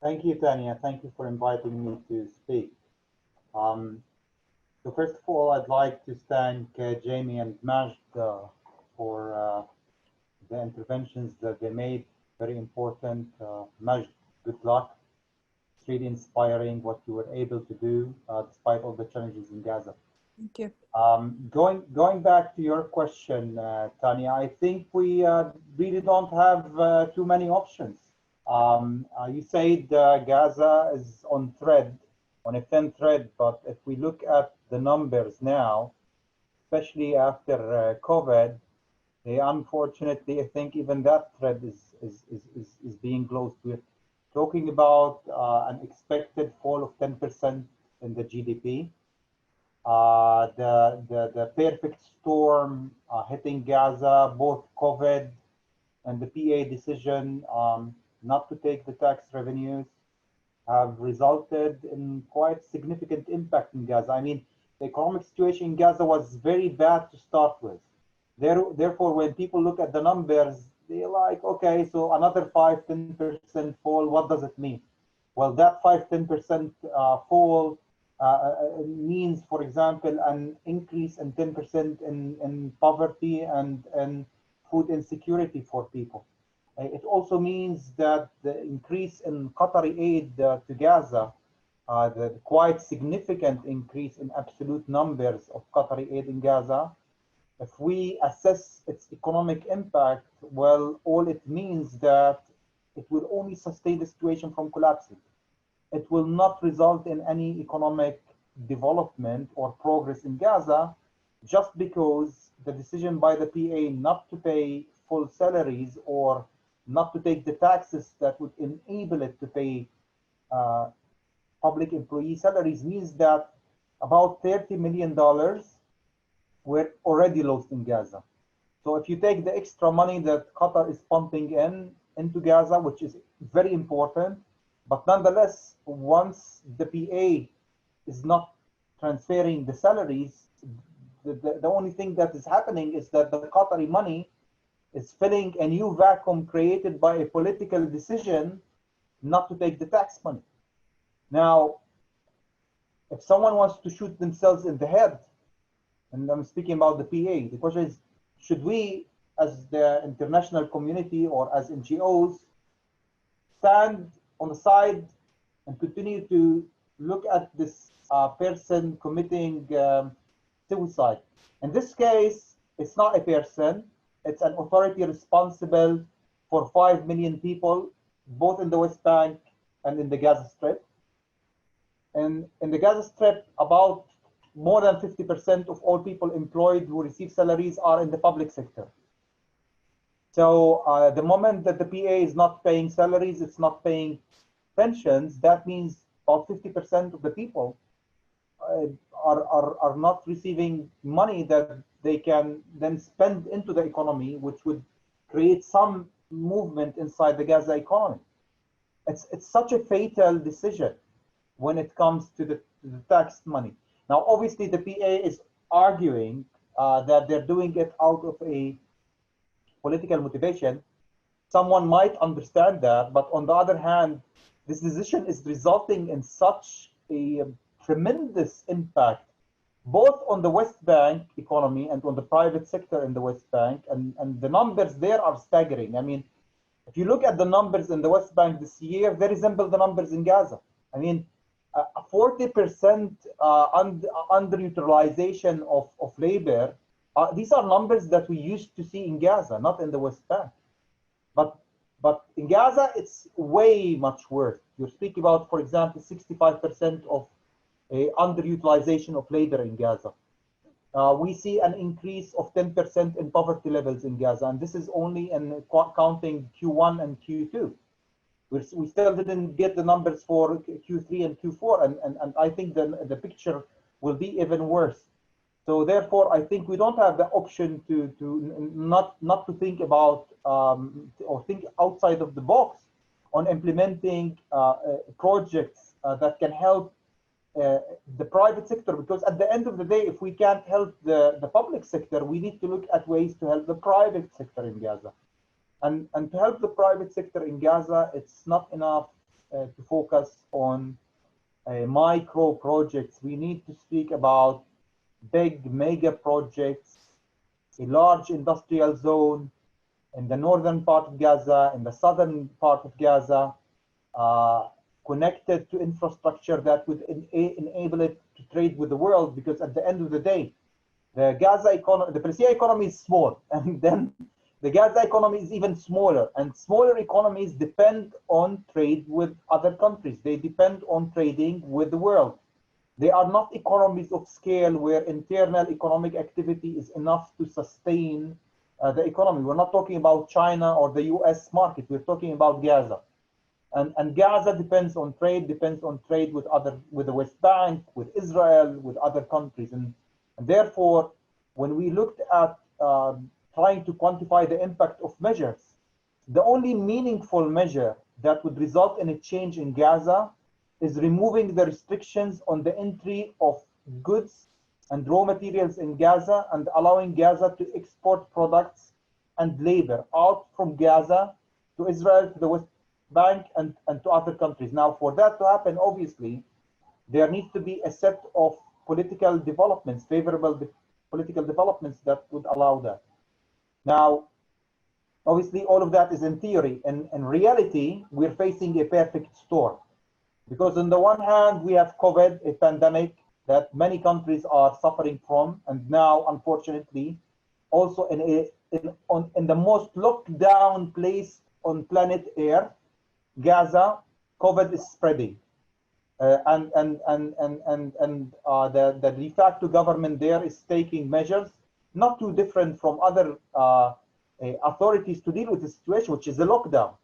Thank you, Tanya. Thank you for inviting me to speak. So first of all, I'd like to thank Jamie and Majd for the interventions that they made. Very important. Majd, good luck. It's really inspiring what you were able to do despite all the challenges in Gaza. Thank you. Going back to your question, Tanya, I think we really don't have too many options. You said Gaza is on a thin thread, but if we look at the numbers now, especially after COVID, unfortunately, I think even that thread is being closed. We're talking about an expected fall of 10% in the GDP. The perfect storm hitting Gaza, both COVID and the PA decision not to take the tax revenues, have resulted in quite significant impact in Gaza. I mean, the economic situation in Gaza was very bad to start with. Therefore, when people look at the numbers, they're like, okay, so another 5–10% fall, what does it mean? Well, that 5–10% fall means, for example, an increase in 10% in poverty and food insecurity for people. It also means that the increase in Qatari aid to Gaza, the quite significant increase in absolute numbers of Qatari aid in Gaza, if we assess its economic impact, well, all it means that it will only sustain the situation from collapsing. It will not result in any economic development or progress in Gaza, just because the decision by the PA not to pay full salaries or not to take the taxes that would enable it to pay public employee salaries means that about $30 million were already lost in Gaza. So if you take the extra money that Qatar is pumping into Gaza, which is very important, but nonetheless, once the PA is not transferring the salaries, the only thing that is happening is that the Qatari money is filling a new vacuum created by a political decision not to take the tax money. Now, if someone wants to shoot themselves in the head, and I'm speaking about the PA, the question is, should we, as the international community or as NGOs, stand on the side and continue to look at this person committing suicide? In this case, it's not a person, it's an authority responsible for 5 million people, both in the West Bank and in the Gaza Strip. And in the Gaza Strip, about more than 50% of all people employed who receive salaries are in the public sector. So the moment that the PA is not paying salaries, it's not paying pensions, that means about 50% of the people are not receiving money that they can then spend into the economy, which would create some movement inside the Gaza economy. It's such a fatal decision when it comes to the tax money. Now, obviously, the PA is arguing that they're doing it out of a political motivation. Someone might understand that, but on the other hand, this decision is resulting in such a tremendous impact, both on the West Bank economy and on the private sector in the West Bank, and the numbers there are staggering. I mean, If you look at the numbers in the West Bank this year, they resemble the numbers in Gaza. I mean, 40% underutilization of labor. These are numbers that we used to see in Gaza, not in the West Bank. But in Gaza, it's way much worse. You're speaking about, for example, 65% of underutilization of labor in Gaza. We see an increase of 10% in poverty levels in Gaza, and this is only in counting Q1 and Q2. We still didn't get the numbers for Q3 and Q4, and I think the picture will be even worse. So therefore, I think we don't have the option to not to think about or think outside of the box on implementing projects that can help the private sector, because at the end of the day, if we can't help the public sector, we need to look at ways to help the private sector in Gaza. And to help the private sector in Gaza, it's not enough to focus on micro projects. We need to speak about big mega projects, a large industrial zone in the northern part of Gaza, in the southern part of Gaza, connected to infrastructure that would enable it to trade with the world, because at the end of the day, the Gaza economy, the Palestinian economy is small, and then the Gaza economy is even smaller, and smaller economies depend on trade with other countries. They depend on trading with the world. They are not economies of scale where internal economic activity is enough to sustain the economy. We're not talking about China or the US market. We're talking about Gaza. And Gaza depends on trade with the West Bank, with Israel, with other countries. And therefore, when we looked at trying to quantify the impact of measures, the only meaningful measure that would result in a change in Gaza is removing the restrictions on the entry of goods and raw materials in Gaza and allowing Gaza to export products and labor out from Gaza to Israel, to the West Bank, and to other countries. Now, for that to happen, obviously, there needs to be a set of political developments, favorable political developments that would allow that. Now, obviously, all of that is in theory. And in reality, we're facing a perfect storm. Because on the one hand, we have COVID, a pandemic that many countries are suffering from, and now, unfortunately, also in the most locked down place on planet Earth, Gaza, COVID is spreading, and the de facto government there is taking measures not too different from other authorities to deal with the situation, which is the lockdown.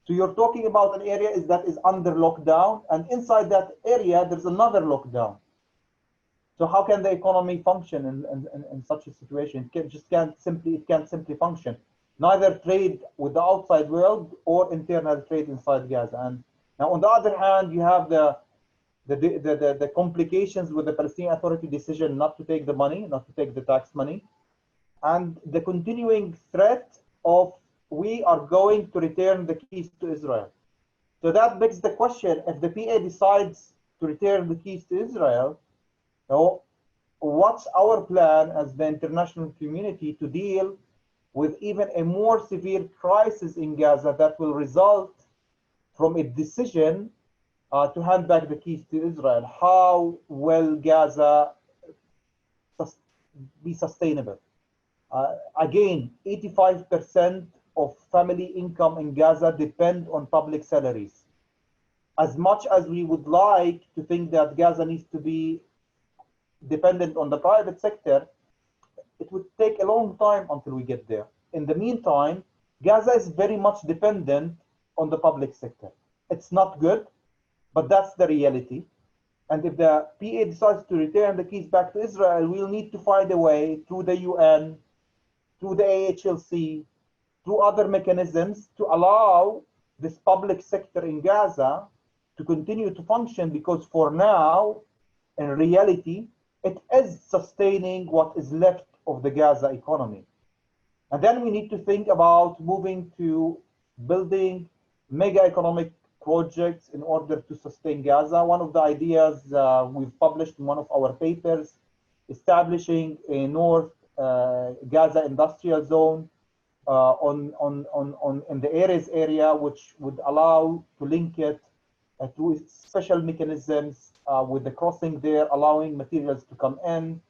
So you're talking about an area that is under lockdown, and inside that area, there's another lockdown. So how can the economy function in such a situation? It can't simply function. Neither trade with the outside world or internal trade inside Gaza. And now, on the other hand, you have the complications with the Palestinian Authority decision not to take the money, not to take the tax money, and the continuing threat of we are going to return the keys to Israel. So that begs the question, if the PA decides to return the keys to Israel, what's our plan as the international community to deal with even a more severe crisis in Gaza that will result from a decision to hand back the keys to Israel? How will Gaza be sustainable? Again, 85% of family income in Gaza depend on public salaries. As much as we would like to think that Gaza needs to be dependent on the private sector, it would take a long time until we get there. In the meantime, Gaza is very much dependent on the public sector. It's not good, but that's the reality. And if the PA decides to return the keys back to Israel, we'll need to find a way through the UN, through the AHLC, through other mechanisms to allow this public sector in Gaza to continue to function, because for now, in reality, it is sustaining what is left of the Gaza economy. And then we need to think about moving to building mega economic projects in order to sustain Gaza. One of the ideas we've published in one of our papers, establishing a North Gaza industrial zone in the Ares area, which would allow to link it to special mechanisms with the crossing there, allowing materials to come in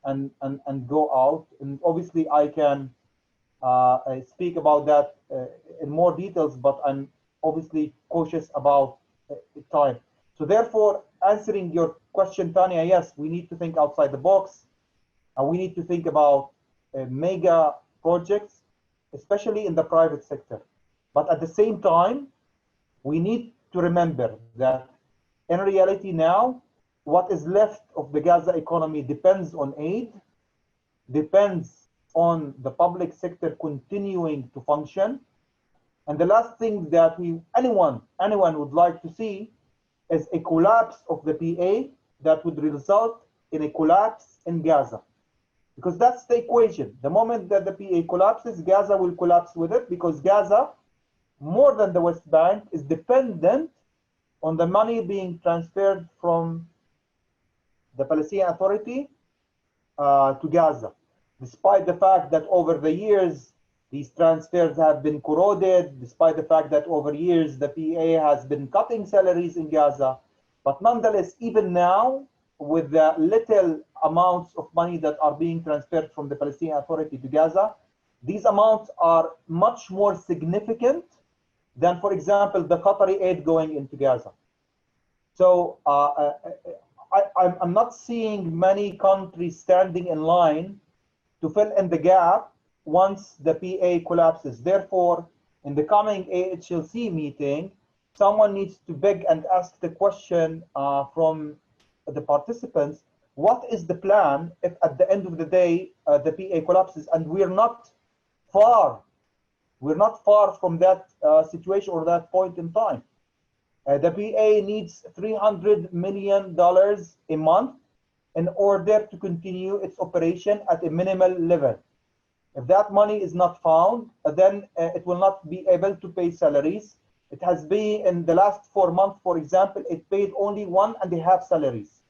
and go out. And obviously, I can speak about that in more details, but I'm obviously cautious about time. So therefore, answering your question, Tanya, yes, we need to think outside the box. We need to think about mega projects, especially in the private sector. But at the same time, we need to remember that in reality now, what is left of the Gaza economy depends on aid, depends on the public sector continuing to function. And the last thing that anyone would like to see is a collapse of the PA that would result in a collapse in Gaza. Because that's the equation. The moment that the PA collapses, Gaza will collapse with it, because Gaza, more than the West Bank, is dependent on the money being transferred from the Palestinian Authority to Gaza. Despite the fact that over the years, these transfers have been corroded, despite the fact that over years, the PA has been cutting salaries in Gaza. But nonetheless, even now, with the little amounts of money that are being transferred from the Palestinian Authority to Gaza, these amounts are much more significant than, for example, the Qatari aid going into Gaza. So I'm not seeing many countries standing in line to fill in the gap once the PA collapses. Therefore, in the coming AHLC meeting, someone needs to beg and ask the question from the participants, what is the plan if at the end of the day the PA collapses? And we're not far from that situation or that point in time. The PA needs $300 million a month in order to continue its operation at a minimal level. If that money is not found, then it will not be able to pay salaries. It has been, in the last 4 months, for example, it paid only 1.5 salaries.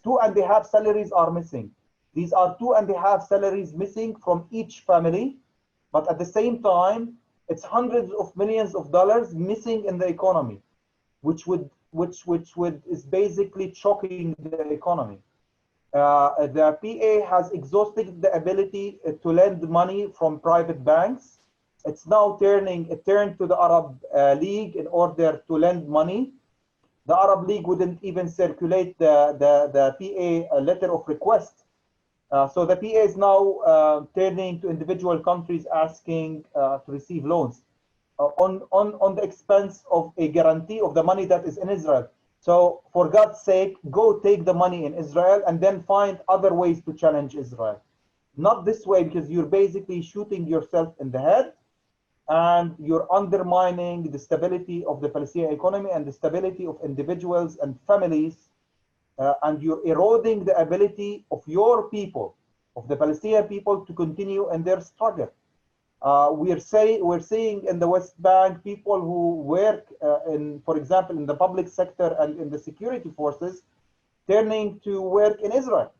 2.5 salaries are missing. These are 2.5 salaries missing from each family, but at the same time, it's hundreds of millions of dollars missing in the economy, which is basically choking the economy. The PA has exhausted the ability to lend money from private banks. It's now it turned to the Arab League in order to lend money. The Arab League wouldn't even circulate the PA letter of request. So the PA is now turning to individual countries asking to receive loans on the expense of a guarantee of the money that is in Israel. So for God's sake, go take the money in Israel and then find other ways to challenge Israel. Not this way, because you're basically shooting yourself in the head and you're undermining the stability of the Palestinian economy and the stability of individuals and families, and you're eroding the ability of your people, of the Palestinian people, to continue in their struggle. We're seeing in the West Bank people who work for example, in the public sector and in the security forces, turning to work in Israel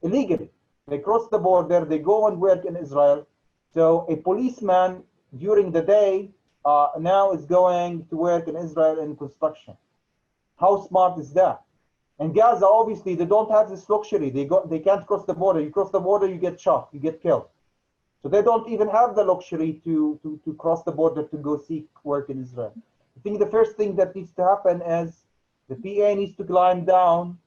illegally. They cross the border, they go and work in Israel. So a policeman during the day now is going to work in Israel in construction. How smart is that? In Gaza, obviously, they don't have this luxury. They can't cross the border. You cross the border, you get shot, you get killed. So they don't even have the luxury to cross the border to go seek work in Israel. I think the first thing that needs to happen is the PA needs to climb down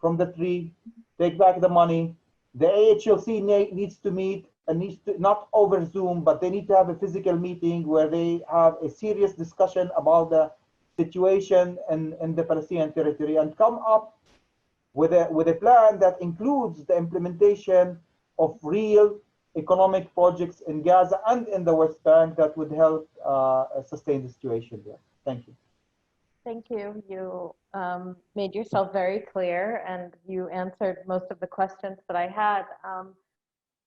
from the tree, take back the money. The AHLC needs to meet and needs to, not over Zoom, but they need to have a physical meeting where they have a serious discussion about the situation in the Palestinian territory and come up with a plan that includes the implementation of real economic projects in Gaza and in the West Bank that would help sustain the situation there. Thank you. Thank you. You made yourself very clear and you answered most of the questions that I had.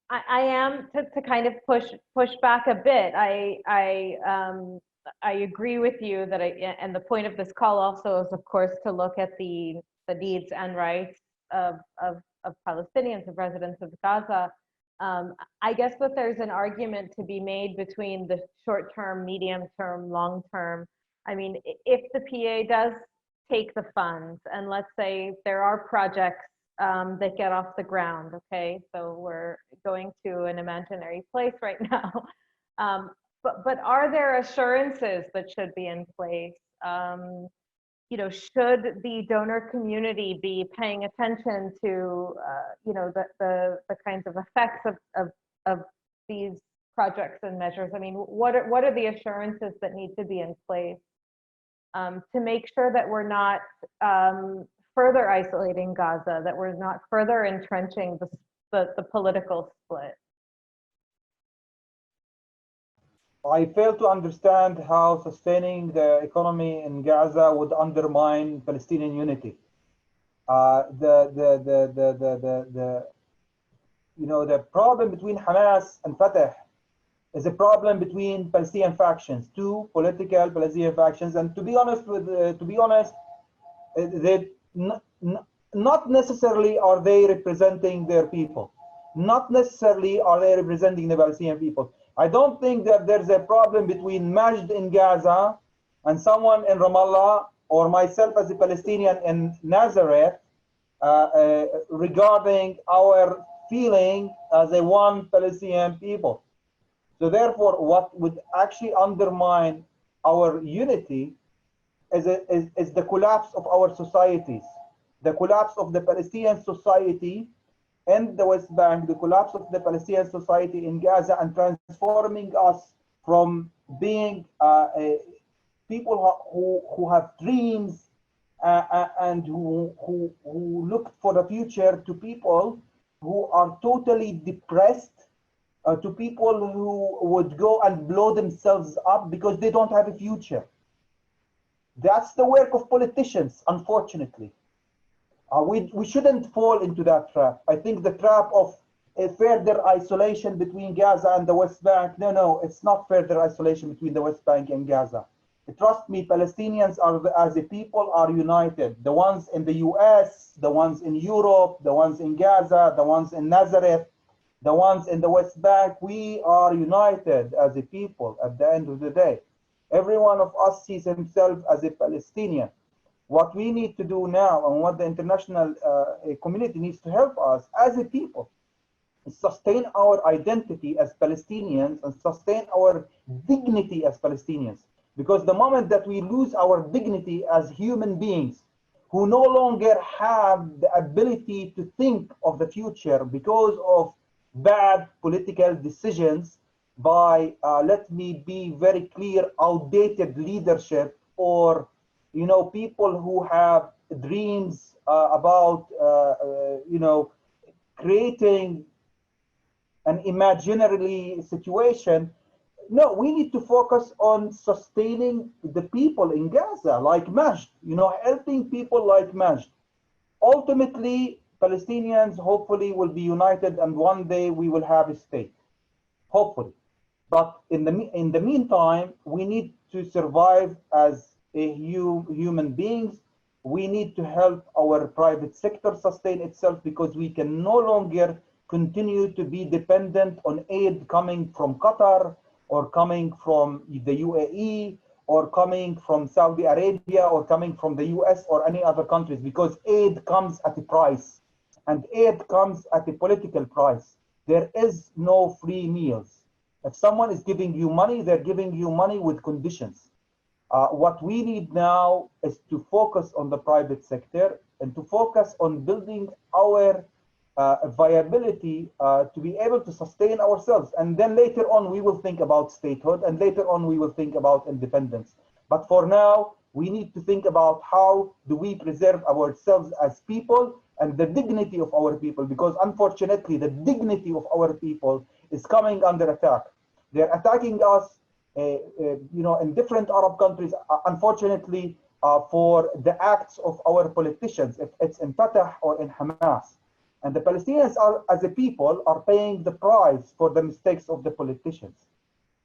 I am to kind of push back a bit. I agree with you that and the point of this call also is, of course, to look at the needs and rights of Palestinians, of residents of Gaza. I guess that there's an argument to be made between the short term, medium term, long term. I mean, if the PA does take the funds, and let's say there are projects that get off the ground, okay? So we're going to an imaginary place right now. But are there assurances that should be in place? You know, should the donor community be paying attention to, you know, the kinds of effects of these projects and measures? I mean, what are the assurances that need to be in place to make sure that we're not further isolating Gaza, that we're not further entrenching the political split? I fail to understand how sustaining the economy in Gaza would undermine Palestinian unity. You know, the problem between Hamas and Fatah is a problem between Palestinian factions, two political Palestinian factions, and to be honest, they not necessarily are they representing their people. Not necessarily are they representing the Palestinian people. I don't think that there's a problem between Majd in Gaza and someone in Ramallah or myself as a Palestinian in Nazareth regarding our feeling as a one Palestinian people. So therefore, what would actually undermine our unity is the collapse of our societies, the collapse of the Palestinian society in the West Bank, the collapse of the Palestinian society in Gaza, and transforming us from being people who have dreams and who look for the future to people who are totally depressed, to people who would go and blow themselves up because they don't have a future. That's the work of politicians, unfortunately. We shouldn't fall into that trap. I think the trap of a further isolation between Gaza and the West Bank, no, it's not further isolation between the West Bank and Gaza. Trust me, Palestinians as a people are united. The ones in the US, the ones in Europe, the ones in Gaza, the ones in Nazareth, the ones in the West Bank, we are united as a people at the end of the day. Every one of us sees himself as a Palestinian. What we need to do now, and what the international community needs to help us as a people, is sustain our identity as Palestinians and sustain our dignity as Palestinians. Because the moment that we lose our dignity as human beings who no longer have the ability to think of the future because of bad political decisions by, let me be very clear, outdated leadership, or people who have dreams about creating an imaginary situation. No, we need to focus on sustaining the people in Gaza, like Majd, helping people like Majd. Ultimately, Palestinians hopefully will be united, and one day we will have a state, hopefully. But in the meantime, we need to survive as human beings. We need to help our private sector sustain itself, because we can no longer continue to be dependent on aid coming from Qatar, or coming from the UAE, or coming from Saudi Arabia, or coming from the US or any other countries, because aid comes at a price, and aid comes at a political price. There is no free meals. If someone is giving you money, they're giving you money with conditions. What we need now is to focus on the private sector and to focus on building our viability to be able to sustain ourselves. And then later on, we will think about statehood, and later on, we will think about independence. But for now, we need to think about how do we preserve ourselves as people and the dignity of our people, because unfortunately, the dignity of our people is coming under attack. They're attacking us in different Arab countries, unfortunately, for the acts of our politicians, if it's in Fatah or in Hamas. And the Palestinians as a people, are paying the price for the mistakes of the politicians.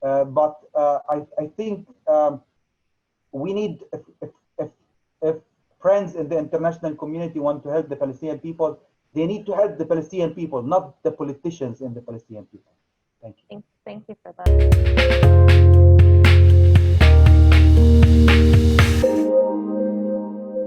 But I think we need, if friends in the international community want to help the Palestinian people, They need to help the Palestinian people, not the politicians and the Palestinian people. Thank you. Thank you for that.